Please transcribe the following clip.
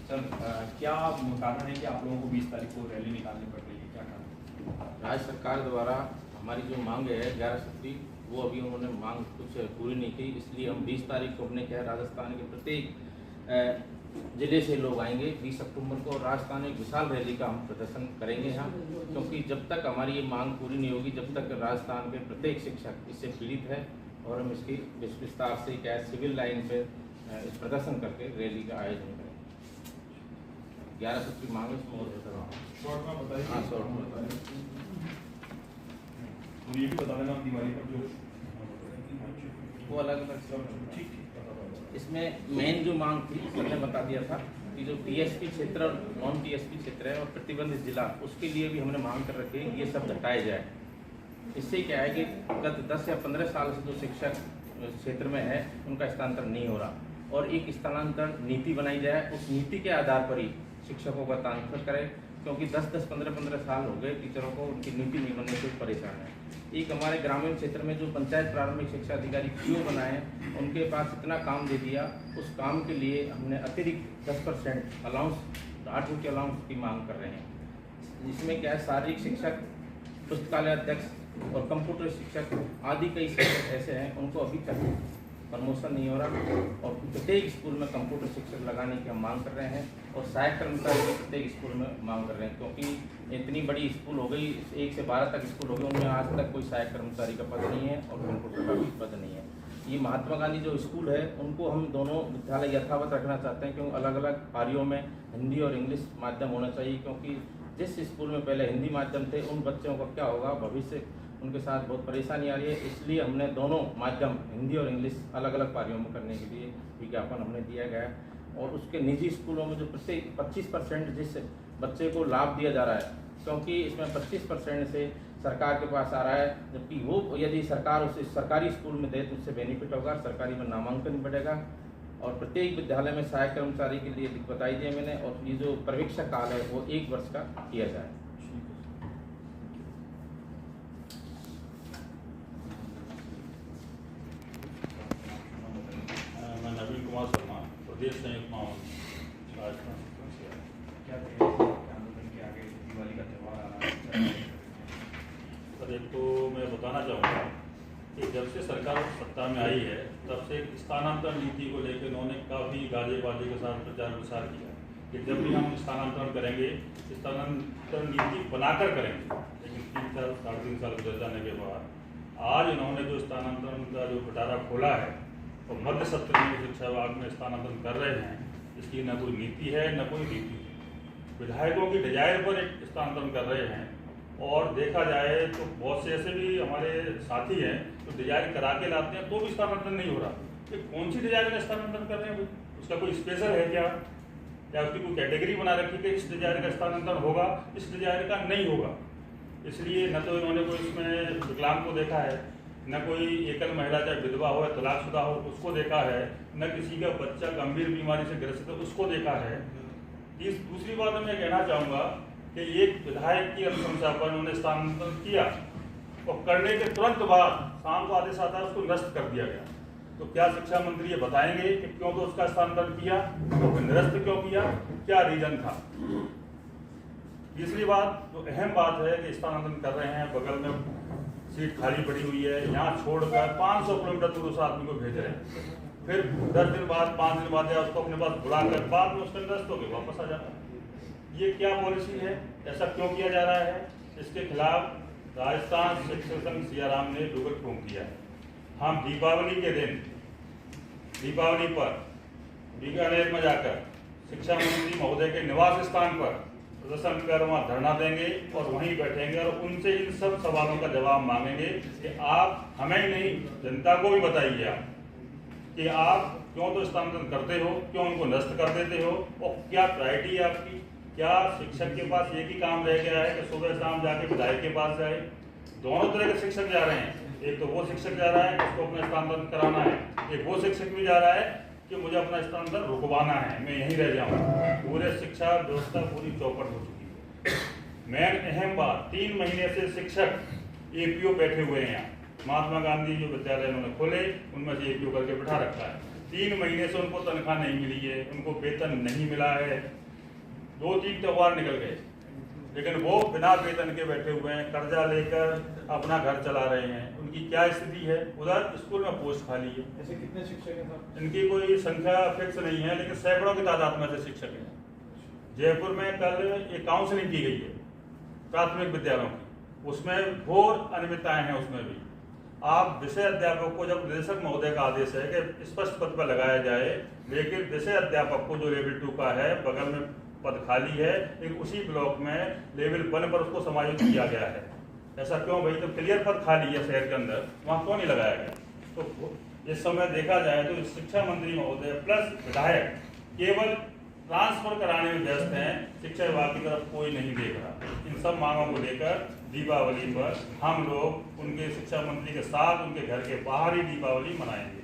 Sir क्या कारण है कि आप लोगों को 20 तारीख को रैली निकालनी पड़ रही है, क्या कारण? राज्य सरकार द्वारा हमारी जो मांग है 11 सूत्री, वो अभी उन्होंने मांग कुछ पूरी नहीं की, इसलिए हम 20 तारीख को अपने क्या राजस्थान के प्रत्येक जिले से लोग आएंगे 20 अक्टूबर को। राजस्थान में एक विशाल रैली का हम प्रदर्शन करेंगे यहाँ, क्योंकि जब तक हमारी ये मांग पूरी नहीं होगी, जब तक राजस्थान के प्रत्येक शिक्षक इससे पीड़ित है, और हम इसकी विस्तार से क्या सिविल लाइन पे इस प्रदर्शन करके रैली का आयोजन करेंगे। 11 सूत्री मांग इसमें और बता रहा हूँ, शॉर्ट में बताइए। हाँ शॉर्ट में बताइए। ये भी बता देना दिवाली पर जो वो अलग अलग ठीक इसमें मेन जो मांग थी मैंने बता दिया था कि जो टीएसपी क्षेत्र और नॉन टीएसपी क्षेत्र है और प्रतिबंधित जिला, उसके लिए भी हमने मांग कर रखी है, ये सब हटाए जाए। इससे क्या है कि गत 10 या 15 साल से जो शिक्षक क्षेत्र में है उनका स्थानांतरण नहीं हो रहा, और एक स्थानांतरण नीति बनाई जाए, उस नीति के आधार पर ही शिक्षकों का ट्रांसफर करें, क्योंकि 10-10, 15-15 साल हो गए टीचरों को उनकी नीति नहीं बनने से परेशान है। एक हमारे ग्रामीण क्षेत्र में जो पंचायत प्रारंभिक शिक्षा अधिकारी क्यों बनाए, उनके पास इतना काम दे दिया, उस काम के लिए हमने अतिरिक्त 10% अलाउंस, 8 के अलाउंस की मांग कर रहे हैं। इसमें क्या है, शारीरिक शिक्षक, पुस्तकालय अध्यक्ष और कंप्यूटर शिक्षक आदि कई शिक्षक ऐसे हैं, उनको अभी तक प्रमोशन नहीं हो रहा, और प्रत्येक स्कूल में कंप्यूटर शिक्षक लगाने की हम मांग कर रहे हैं, और सहायक कर्मचारी भी प्रत्येक स्कूल में मांग कर रहे हैं, क्योंकि इतनी बड़ी स्कूल हो गई, 1 से 12 तक स्कूल हो गए, उनमें आज तक कोई सहायक कर्मचारी का पद नहीं है और कंप्यूटर का भी पद नहीं है। ये महात्मा गांधी जो स्कूल है उनको हम दोनों विद्यालय यथावत रखना चाहते हैं, क्योंकि अलग अलग पारियों में हिंदी और इंग्लिश माध्यम होना चाहिए, क्योंकि जिस स्कूल में पहले हिंदी माध्यम थे उन बच्चों का क्या होगा, भविष्य उनके साथ बहुत परेशानी आ रही है। इसलिए हमने दोनों माध्यम हिंदी और इंग्लिश अलग अलग पारियों में करने के लिए विज्ञापन हमने दिया गया, और उसके निजी स्कूलों में जो प्रत्येक 25% जिस बच्चे को लाभ दिया जा रहा है, क्योंकि इसमें 25% से सरकार के पास आ रहा है, जबकि वो यदि सरकार उसे सरकारी स्कूल में दे तो उससे बेनिफिट होगा, सरकारी में नामांकन बढ़ेगा, और प्रत्येक विद्यालय में सहायक कर्मचारी के लिए बताई दी मैंने, और ये जो पर्यवेक्षक काल है वो 1 वर्ष का किया जाए। मैं नवीन कुमार शर्मा, प्रदेश संयुक्त महामंत्री राजस्थान। क्या आंदोलन के आगे दिवाली का त्यौहार आ रहा है? सर एक तो मैं बताना चाहूँगा कि जब से सरकार सत्ता में आई है तब से स्थानांतरण नीति को लेकर उन्होंने काफ़ी गाजे बाजे के साथ प्रचार प्रसार किया कि जब भी हम स्थानांतरण करेंगे, स्थानांतरण नीति बनाकर करेंगे। लेकिन 3 साल 3.5 साल गुजर जाने के बाद आज इन्होंने जो स्थानांतरण का जो पिटारा खोला है और मध्य सत्र में शिक्षा विभाग में स्थानांतरण कर रहे हैं, इसकी न कोई नीति है न कोई रीति है। विधायकों की डिजायर पर एक स्थानांतरण कर रहे हैं, और देखा जाए तो बहुत से ऐसे भी हमारे साथी हैं जो डिजायर करा के लाते हैं तो भी स्थानांतरण नहीं हो रहा। ये कौन सी डिजायर का स्थानांतरण कर रहे हैं? उसका कोई स्पेशल है क्या, या उसकी कोई कैटेगरी बना रखी कि इस डिजायर का स्थानांतरण होगा, इस डिजायर का नहीं होगा? इसलिए न तो इन्होंने कोई इसमें विकलांग को देखा है, न कोई एकल महिला चाहे विधवा हो या तलाकशुदा हो उसको देखा है, न किसी का बच्चा गंभीर बीमारी से ग्रसित है उसको देखा है। दूसरी बात मैं कहना चाहूँगा कि एक विधायक की अनुशंसा पर उन्होंने स्थानांतरण किया, और करने के तुरंत बाद शाम को आदेश आता है उसको निरस्त कर दिया गया। तो क्या शिक्षा मंत्री ये बताएंगे कि क्यों तो उसका स्थानांतरण किया, तो फिर निरस्त क्यों किया, क्या रीजन था? तीसरी बात जो अहम बात है कि स्थानांतरण कर रहे हैं, बगल में सीट खाली पड़ी हुई है, यहाँ छोड़कर 500 किलोमीटर दूर उस आदमी को भेज रहे हैं, फिर 10 दिन बाद 5 दिन बाद या उसको अपने पास बुलाकर बाद में उसका निरस्त होकर वापस आ जाता है। ये क्या पॉलिसी है? ऐसा क्यों किया जा रहा है? इसके खिलाफ राजस्थान शिक्षक संघ सियाराम ने विरोध ठोक दिया है। हम दीपावली के दिन, दीपावली पर बीकानेर में जाकर शिक्षा मंत्री महोदय के निवास स्थान पर प्रदर्शन कर वहाँ धरना देंगे और वहीं बैठेंगे और उनसे इन सब सवालों का जवाब मांगेंगे कि आप हमें ही नहीं जनता को भी बताइए आप कि आप क्यों तो स्थानांतरण करते हो, क्यों उनको नष्ट कर देते हो, और क्या प्रायोरिटी है आपकी? क्या शिक्षक के पास एक ही काम रह गया है कि सुबह शाम जाके विधायक के पास जाए? दोनों तरह के शिक्षक जा रहे हैं, एक तो वो शिक्षक जा रहा है उसको अपना स्थानांतरण कराना है, एक वो शिक्षक भी जा रहा है कि मुझे अपना स्थानांतरण रुकवाना है, मैं यहीं रह जाऊँ। पूरे शिक्षा व्यवस्था पूरी चौपट हो चुकी है। मेन अहम बात, 3 महीने से शिक्षक एपीओ बैठे हुए हैं यहाँ। महात्मा गांधी जो विद्यालय उन्होंने खोले उनमें से एपीओ करके बिठा रखा है। 3 महीने से उनको तनख्वाह नहीं मिली है, उनको वेतन नहीं मिला है, 2-3 त्योहार निकल गए, लेकिन वो बिना वेतन के बैठे हुए हैं, कर्जा लेकर अपना घर चला रहे हैं। उनकी क्या स्थिति है? उधर स्कूल में पोस्ट खाली है। ऐसे कितने शिक्षक हैं साहब? इनकी कोई संख्या फिक्स नहीं है, लेकिन सैकड़ों की तादाद में से शिक्षक हैं। जयपुर में कल एक काउंसलिंग की गई है प्राथमिक विद्यालयों की, उसमें घोर अनियमितताएं हैं। उसमें भी आप विषय अध्यापक को, जब निदेशक महोदय का आदेश है कि स्पष्ट पद पर लगाया जाए, लेकिन विषय अध्यापक को जो लेवल 2 का है, बगल में पद खाली है, लेकिन उसी ब्लॉक में लेवल 1 पर उसको समायोजित किया गया है। ऐसा क्यों भाई? जब क्लियर पद खाली है शहर के अंदर, वहाँ क्यों नहीं लगाया गया? तो इस समय देखा जाए तो शिक्षा मंत्री महोदय प्लस विधायक केवल ट्रांसफर कराने में व्यस्त हैं, शिक्षा विभाग की तरफ कोई नहीं देख रहा। इन सब मांगों को लेकर दीपावली पर हम लोग उनके शिक्षा मंत्री के साथ उनके घर के बाहर ही दीपावली मनाएंगे।